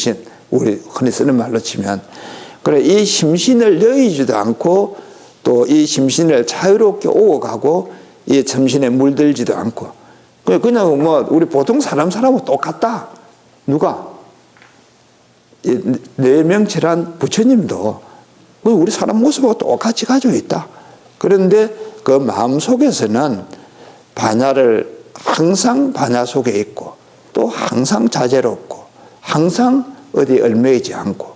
심신, 우리 흔히 쓰는 말로 치면. 그래, 이 심신을 여의지도 않고 또 이 심신을 자유롭게 오고 이 점신에 물들지도 않고 그냥 뭐 우리 보통 사람하고 똑같다. 누가? 뇌명철한 부처님도 우리 사람 모습하고 똑같이 가지고 있다. 그런데 그 마음 속에서는 반야를 항상 반야 속에 있고 또 항상 자제롭고 항상 어디 얽매이지 않고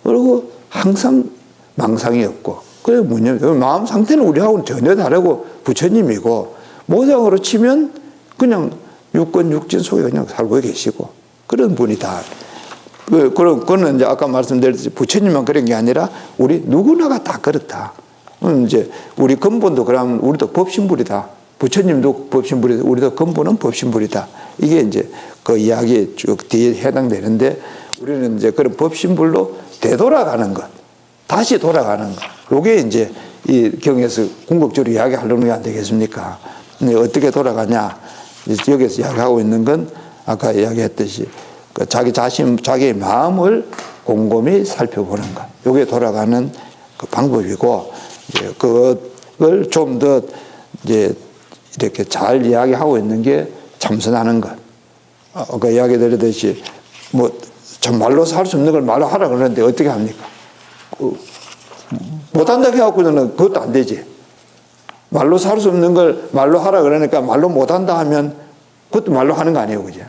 그리고 항상 망상이 없고 그게 뭐냐면 마음 상태는 우리하고는 전혀 다르고 부처님이고 모양으로 치면 그냥 육권 육진 속에 그냥 살고 계시고 그런 분이다. 그거는 이제 아까 말씀드렸듯이 부처님만 그런 게 아니라 우리 누구나가 다 그렇다. 이제 우리 근본도 그러면 우리도 법신불이다. 부처님도 법신불이다. 우리도 근본은 법신불이다. 이게 이제 그 이야기에 쭉 뒤에 해당되는데 우리는 이제 그런 법신불로 되돌아가는 것, 다시 돌아가는 것. 요게 이제 이 경에서 궁극적으로 이야기하려는 게 안 되겠습니까? 근데 어떻게 돌아가냐? 여기서 이야기하고 있는 건 아까 이야기했듯이 그 자기 자신, 자기의 마음을 곰곰이 살펴보는 것. 요게 돌아가는 그 방법이고, 이제 그걸 좀 더 이제 이렇게 잘 이야기하고 있는 게 참선하는 것. 아까 이야기 드렸듯이 뭐 참 말로서 할 수 없는 걸 말로 하라 그러는데 어떻게 합니까? 못한다고 해갖고는 그것도 안 되지. 말로서 할 수 없는 걸 말로 하라 그러니까 말로 못한다 하면 그것도 말로 하는 거 아니에요, 그죠?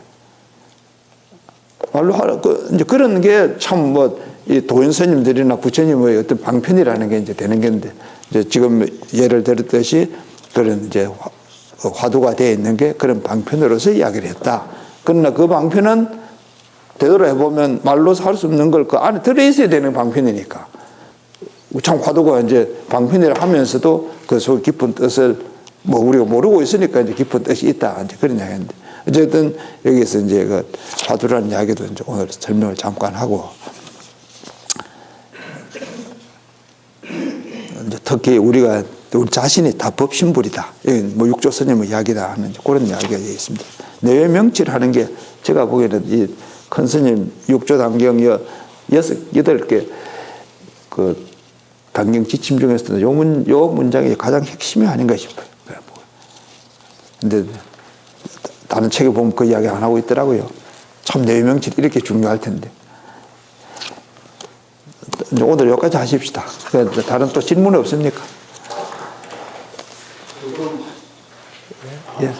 말로 하라, 이제 그런 게 참 뭐, 이 도인 스님들이나 부처님의 어떤 방편이라는 게 이제 되는 건데, 이제 지금 예를 들었듯이 그런 이제 화두가 되어 있는 게 그런 방편으로서 이야기를 했다. 그러나 그 방편은 되돌아보면 말로서 할 수 없는 걸 그 안에 들어있어야 되는 방편이니까. 참 화두가 이제 방편이라 하면서도 그 속 깊은 뜻을 뭐 우리가 모르고 있으니까 이제 깊은 뜻이 있다. 이제 그런 이야기인데. 어쨌든 여기서 이제 그 화두라는 이야기도 이제 오늘 설명을 잠깐 하고. 이제 특히 우리가 우리 자신이 다 법신불이다. 뭐 육조 스님의 이야기다 하는 그런 이야기가 있습니다. 내외 명치하는 게 제가 보기에는 이 큰 스님 육조 단경 6-8개 그 단경 지침 중에서도 요 문장이 가장 핵심이 아닌가 싶어요. 근데 다른 책에 보면 그 이야기 안 하고 있더라고요. 참 내외 명치 이렇게 중요할 텐데. 오늘 여기까지 하십시다. 다른 또 질문 없습니까? 예.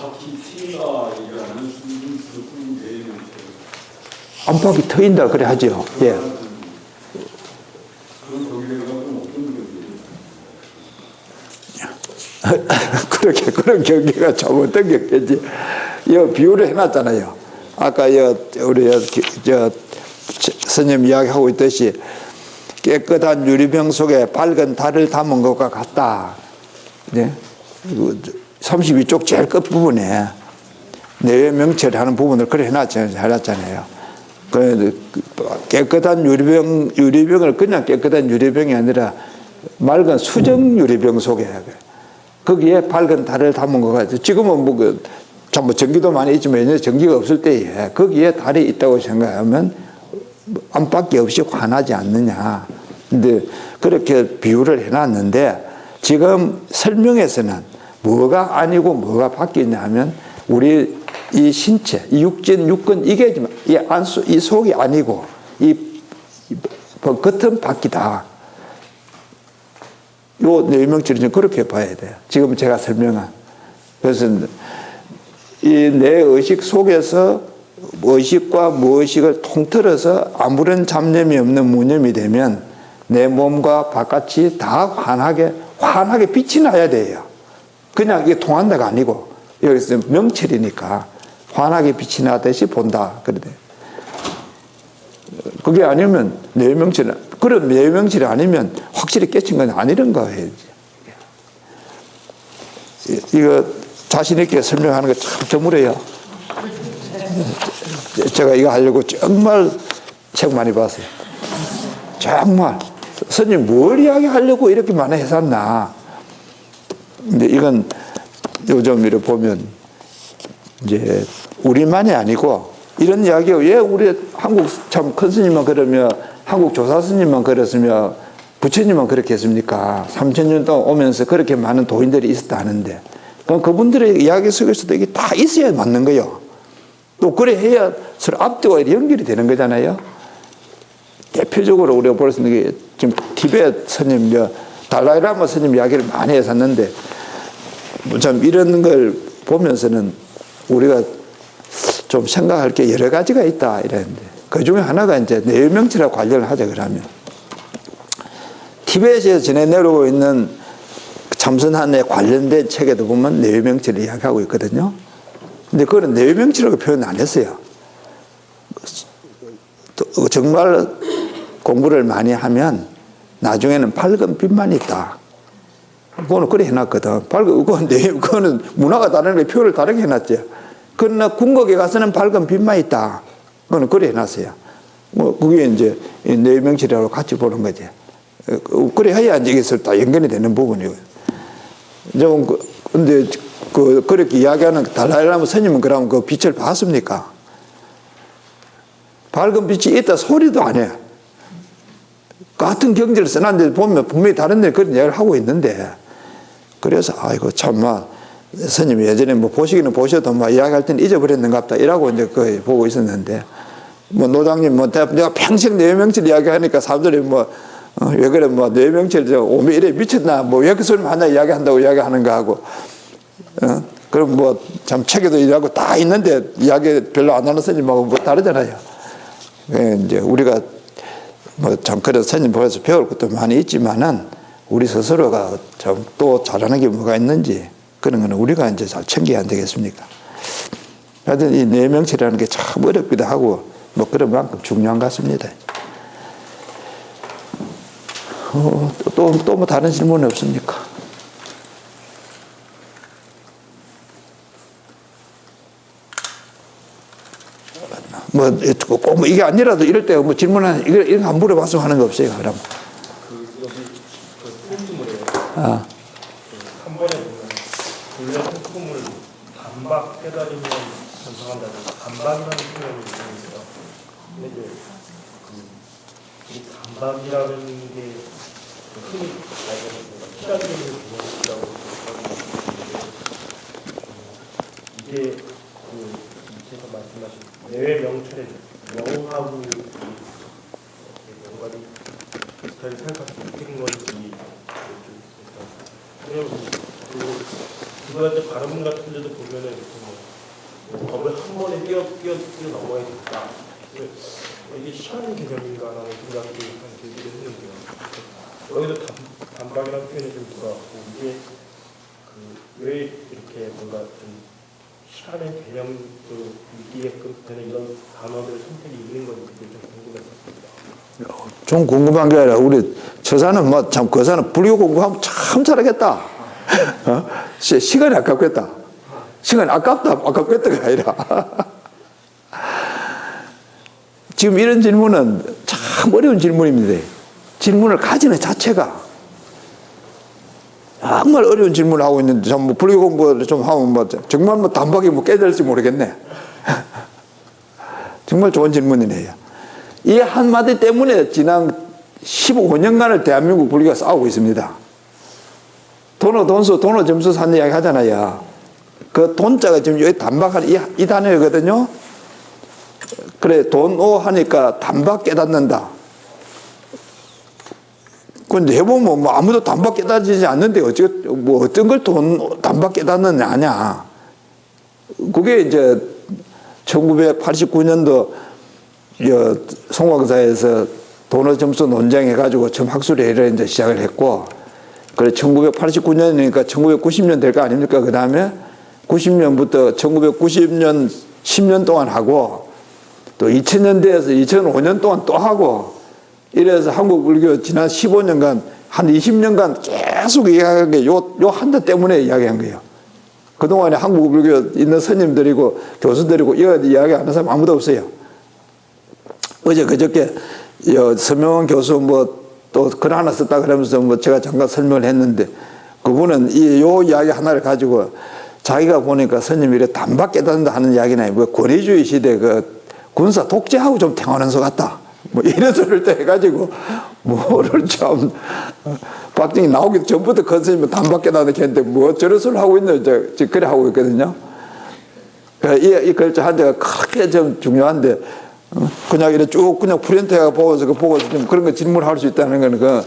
안팎이 트인다 그래 하죠. 예. 그렇게 그런 경계가 좀 어떤 경계지? 이 비유를 해놨잖아요. 아까 우리 스님 이야기하고 있듯이 깨끗한 유리병 속에 밝은 달을 담은 것과 같다. 네. 32쪽 제일 끝 부분에 내외 명철을 하는 부분을 그래 해놨잖아요. 깨끗한 유리병을 그냥 깨끗한 유리병이 아니라 맑은 수정 유리병 속에 거기에 밝은 달을 담은 것 같아요. 지금은 뭐 전기도 많이 있지만 예전에 전기가 없을 때에 거기에 달이 있다고 생각하면 안팎이 없이 환하지 않느냐. 근데 그렇게 비유를 해놨는데 지금 설명에서는 뭐가 아니고 뭐가 바뀌냐 하면 우리 이 신체, 이 육권 이게 이 속이 아니고 이 겉은 바뀌다. 요 내명치를 그렇게 봐야 돼요. 지금 제가 설명한. 그래서 이 내 의식 속에서 의식과 무의식을 통틀어서 아무런 잡념이 없는 무념이 되면 내 몸과 바깥이 다 환하게 빛이 나야 돼요. 그냥 이게 통한다가 아니고 여기서 명철이니까 환하게 빛이 나듯이 본다. 그래. 그게 아니면 내명철, 그런 내명철이 아니면 확실히 깨친 건 아니런 거 해야지. 이거 자신있게 설명하는 거 참 드물어요. 제가 이거 하려고 정말 책 많이 봤어요. 정말. 스님 뭘 이야기하려고 이렇게 많이 해놨나. 근데 이건 요즘 이렇게 보면 이제 우리만이 아니고 이런 이야기가 왜 우리 한국 참 큰 스님만 그러며 한국 조사 스님만 그랬으며 부처님만 그렇게 했습니까? 3000년 동안 오면서 그렇게 많은 도인들이 있었다 하는데 그럼 그분들의 이야기 속에서도 이게 다 있어야 맞는 거예요. 또 그래 해야 서로 앞뒤가 연결이 되는 거잖아요. 대표적으로 우리가 볼 수 있는 게 지금 티베트 스님, 달라이라마 스님 이야기를 많이 했었는데 참 이런 걸 보면서는 우리가 좀 생각할 게 여러 가지가 있다 이랬는데 그 중에 하나가 이제 내유명치라고 관련을 하자 그러면 티베트에서 지내 내려오고 있는 참선한에 관련된 책에도 보면 내유명치를 이야기하고 있거든요. 근데 그거는 내유명치라고 표현 안 했어요. 정말 공부를 많이 하면 나중에는 밝은 빛만 있다. 그거는 그래 해놨거든. 그거는 문화가 다른 게 표현을 다르게 해놨죠. 그러나 궁극에 가서는 밝은 빛만 있다. 그거는 그래 해놨어요. 뭐, 그게 이제 내유명치라고 같이 보는 거지. 그래 해야 이제 이게 다 연결이 되는 부분이고요. 근데 그렇게 이야기하는 달라이라마 스님은 그러면 그 빛을 봤습니까? 밝은 빛이 있다 소리도 안 해요. 같은 경지를 써놨는데 보면 분명히 다른 데 그런 이야기를 하고 있는데 그래서 아이고 참마 스님 예전에 뭐 보시기는 보셔도 뭐 이야기할 때는 잊어버렸는가 보다 이라고 이제 그 보고 있었는데 뭐 노장님 뭐 내가 평생 내유명치를 이야기하니까 사람들이 뭐 왜 그래 뭐 내유명치를 오면 이래 미쳤나 뭐 왜 그 소리 하나 이야기한다고 이야기하는가 하고 그럼 뭐 참 책에도 이야기하고 다 있는데 이야기 별로 안 하는 스님하고 뭐 다르잖아요. 이제 우리가 뭐 참 그래서 스님 보여서 배울 것도 많이 있지만은 우리 스스로가 좀 또 잘하는 게 뭐가 있는지 그런 거는 우리가 이제 잘 챙겨야 안 되겠습니까? 하여튼 이 내명치라는 게 참 어렵기도 하고 뭐 그런 만큼 중요한 것 같습니다. 또 뭐 다른 질문 없습니까? 뭐 이게 아니라도 이럴 때 뭐 질문하는 이거 안 물어봤으면 하는 거 없어요. 그럼. 한 번에 보면 본래 소품을 반박 깨달으면 전성한다는 반박이라는 표현이 있어요. 근데 이제 이 반박이라는 게 흔히 알고 피라미드 개념이라고 이게 제가 말씀하신 내외 명철의 명하고 뭔가 비슷하게 생각할 수 있는 건지 그거한테 발음 같은 데도 보면은 법을 한 번에 뛰어 넘어야 된다. 이게 시간의 개념인가라는 생각이 들기도 했는데요. 여기도 반박이라는 표현이 좀 들어왔고 이게 왜 이렇게 뭔가 좀 시간의 개념도 이기게끔 되는 이런 단어들 선택이 있는 건지 좀 궁금했었습니다. 좀 궁금한 게 아니라 우리 저사는 뭐 참 거사는 불교 공부하면 참 잘하겠다. 시간이 아깝겠다. 시간이 아깝겠다가 아니라 지금 이런 질문은 참 어려운 질문입니다. 질문을 가지는 자체가 정말 어려운 질문을 하고 있는데 좀 뭐 불교 공부를 좀 하면 뭐 정말 뭐 단박에 뭐 깨달을지 모르겠네. 정말 좋은 질문이네요. 이 한마디 때문에 지난 15년간을 대한민국 불교가 싸우고 있습니다. 돈수, 점수 산 이야기 하잖아요. 그 돈자가 지금 여기 단박한 이 단어거든요. 그래, 돈오 하니까 단박 깨닫는다. 근데 해보면 뭐 아무도 단박 깨닫지 않는데 뭐 어떤 걸 단박 깨닫는 아냐. 그게 이제 1989년도 송광사에서 돈어 점수 논쟁해가지고 처음 학술회의를 이제 시작을 했고, 그래 1989년이니까 1990년 될 거 아닙니까? 그 다음에 90년부터 1990년 10년 동안 하고, 또 2000년대에서 2005년 동안 또 하고, 이래서 한국 불교 지난 15년간, 한 20년간 계속 이야기한 게 요 한 달 때문에 이야기한 거예요. 그동안에 한국 불교 있는 스님들이고 교수들이고 이야기 하는 사람 아무도 없어요. 어제 그저께 서명원 교수 뭐 또 글 하나 썼다 그러면서 뭐 제가 잠깐 설명을 했는데, 그분은 요 이야기 하나를 가지고 자기가 보니까 스님이 이래 단박 깨닫는다 하는 이야기는 아니고 권위주의 시대 그 군사 독재하고 좀 통하는 것 같다. 뭐 이런 소리를 또 해가지고 뭐를 참 박정희 나오기 전부터 컨셉이 단밖에 나는게 했는데 뭐 저런 소리를 하고 있는 지금 그래 하고 있거든요. 이 글자 한자가 크게 좀 중요한데 그냥 이렇게 쭉 그냥 프린트해가 보고서 좀 그런 거 질문할 수 있다는 거는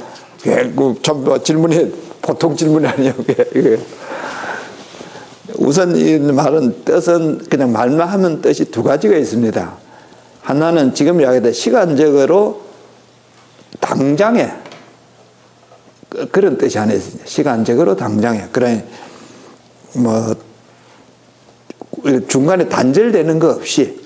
참 질문이 보통 질문이 아니에요. 우선 이 말은 뜻은 그냥 말만 하면 뜻이 두 가지가 있습니다. 하나는 지금 이야기했던 시간적으로 당장에 그런 뜻이 하나 있습니다. 시간적으로 당장에. 그래 뭐 중간에 단절되는 거 없이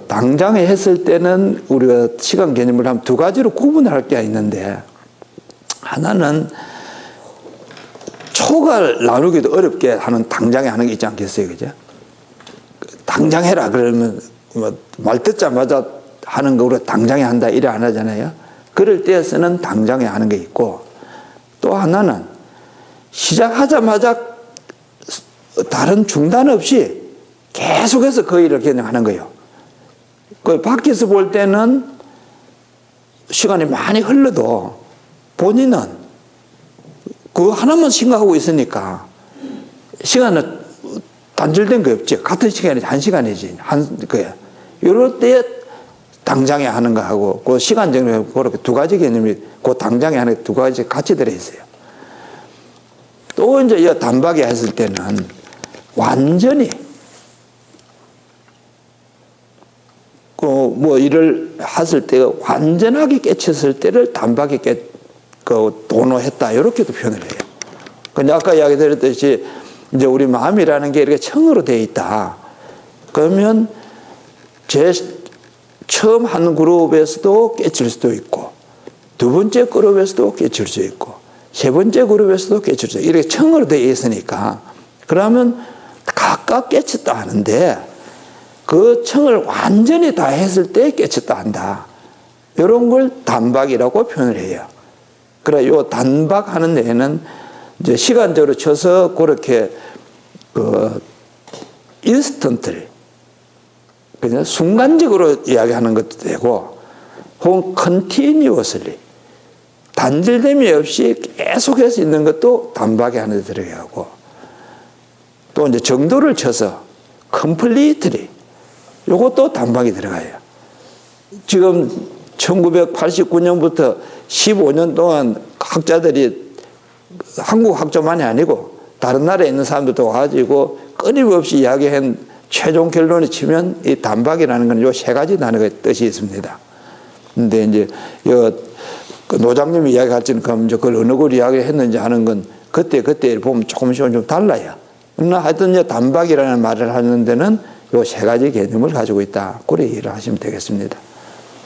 당장에 했을 때는 우리가 시간 개념을 한 두 가지로 구분할 게 있는데 하나는 초가 나누기도 어렵게 하는 당장에 하는 게 있지 않겠어요, 그죠? 당장 해라 그러면 뭐 말 듣자마자 하는 거 우리가 당장에 한다 이래 안 하잖아요. 그럴 때 쓰는 당장에 하는 게 있고 또 하나는 시작하자마자 다른 중단 없이 계속해서 그 일을 그냥 하는 거예요. 그 밖에서 볼 때는 시간이 많이 흘러도 본인은 그 하나만 생각하고 있으니까 시간은 단절된 거 없지. 같은 시간이 한 시간이지. 그야. 이럴 때 당장에 하는 거 하고 그 시간적으로 그렇게 두 가지 개념이 그 당장에 하는 두 가지 같이 들어있어요. 또 이제 이 단박에 했을 때는 완전히 뭐 일을 했을 때 완전하게 깨쳤을 때를 단박에 도노했다 이렇게도 표현을 해요. 근데 아까 이야기 드렸듯이 이제 우리 마음이라는 게 이렇게 청으로 되어 있다. 그러면 처음 한 그룹에서도 깨칠 수도 있고 두 번째 그룹에서도 깨칠 수 있고 세 번째 그룹에서도 깨칠 수 있고 이렇게 청으로 되어 있으니까 그러면 각각 깨쳤다 하는데 그 청을 완전히 다 했을 때 깨쳤다 한다. 이런 걸 단박이라고 표현을 해요. 그래, 요 단박하는 데에는 이제 시간적으로 쳐서 그렇게 인스턴트를 그냥 순간적으로 이야기하는 것도 되고 혹은 컨티뉴어슬리 단절됨이 없이 계속해서 있는 것도 단박에 하나 들어가야 하고 또 이제 정도를 쳐서 컴플리트리 요것도 단박이 들어가요. 지금 1989년부터 15년 동안 학자들이 한국 학자만이 아니고 다른 나라에 있는 사람들도 와가지고 끊임없이 이야기한 최종 결론을 치면 이 단박이라는 건 요 세 가지 단어의 뜻이 있습니다. 근데 이제 노장님이 이야기할 때는 그럼 이제 그걸 어느 걸 이야기했는지 하는 건 그때 보면 조금씩은 좀 달라요. 그러나 하여튼 이제 단박이라는 말을 하는 데는 요 세 가지 개념을 가지고 있다. 그래 이해를 하시면 되겠습니다.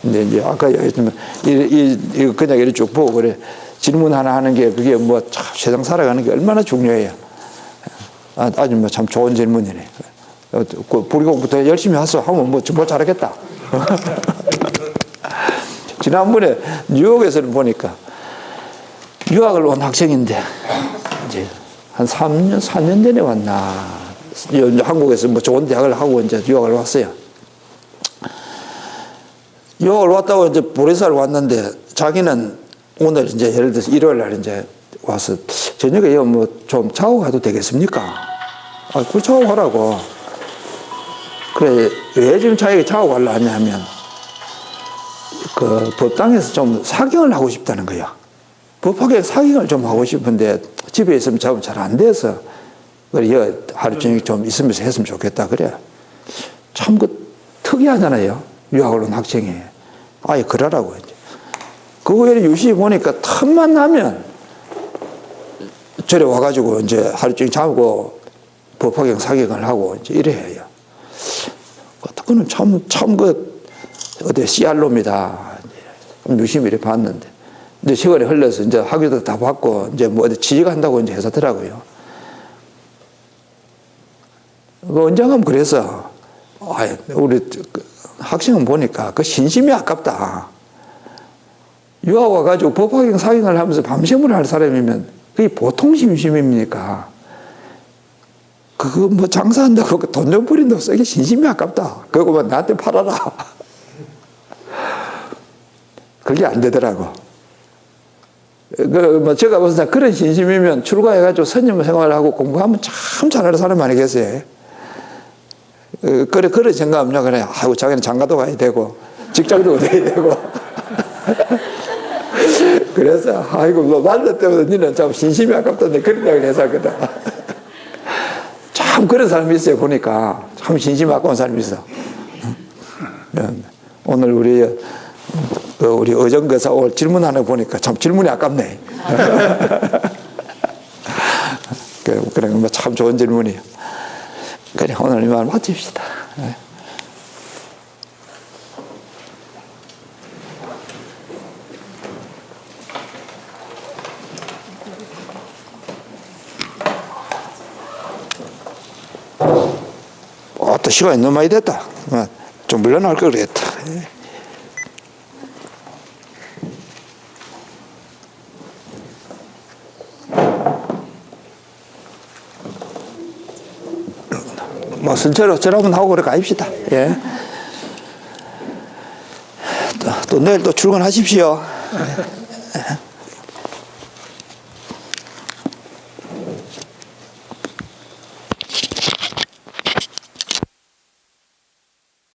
근데 이제 아까 얘기했지만 이 그냥 이렇게 쭉 보고 그래 질문 하나 하는 게 그게 뭐 참 세상 살아가는 게 얼마나 중요해요. 아주 뭐 참 좋은 질문이네. 불교부터 열심히 하소 하면 뭐 잘하겠다. 지난번에 뉴욕에서 보니까 유학을 온 학생인데 이제 한 3년 4년 전에 왔나 한국에서 뭐 좋은 대학을 하고 이제 유학을 왔어요. 유학을 왔다고 이제 보리사를 왔는데 자기는 오늘 이제 예를 들어서 일요일 날 이제 와서 저녁에 뭐 좀 자고 가도 되겠습니까? 그걸 자고 가라고. 그래, 왜 지금 자기가 자고 가려 하냐면 그 법당에서 좀 사경을 하고 싶다는 거야. 법학에 사경을 좀 하고 싶은데 집에 있으면 자면 잘 안 돼서 그래, 하루 종일 좀 있으면서 했으면 좋겠다. 그래. 참 특이하잖아요. 유학을 온 학생이. 아예 그러라고. 이제. 그 후에 유시 보니까 틈만 나면 저래 와가지고 이제 하루 종일 자고 법학경 사경을 하고 이제 이래 해요. 그거는 어디 씨알놈이다. 유심히 이렇게 봤는데. 이제 시간이 흘러서 이제 학위도 다 받고 이제 뭐 어디 취직한다고 이제 해서더라고요. 언젠가면 그래서, 우리 학생은 보니까 그 신심이 아깝다. 유학 와가지고 법학경 사경을 하면서 밤샘을 할 사람이면 그게 보통 심심입니까? 그거 뭐 장사한다고 돈 좀 버린다고 쓰기 신심이 아깝다. 그거 뭐 나한테 팔아라. 그게 안 되더라고. 뭐 제가 봤을 때 그런 신심이면 출가해가지고 선임 생활하고 공부하면 참 잘하는 사람 많이 계세요. 그런 생각 없냐? 그래. 아이고, 자기는 장가도 가야 되고, 직장도 얻어야 되고. 그래서, 아이고, 뭐, 말로 때문에 니는 참 신심이 아깝던데 그런 이야기를 해서 하거든. 참 그런 사람이 있어요, 보니까. 참 신심이 아까운 사람이 있어. 오늘 우리 어정거사 오늘 질문 하나 보니까 참 질문이 아깝네. 그래, 뭐 참 좋은 질문이에요. 그래, 오늘 이 말 마칩시다. 또 시간이 너무 많이 됐다. 좀 물러날 걸 그랬다. 뭐 순서로 절 한번 하고 그래 가입시다. 예. 또 내일 또 출근하십시오.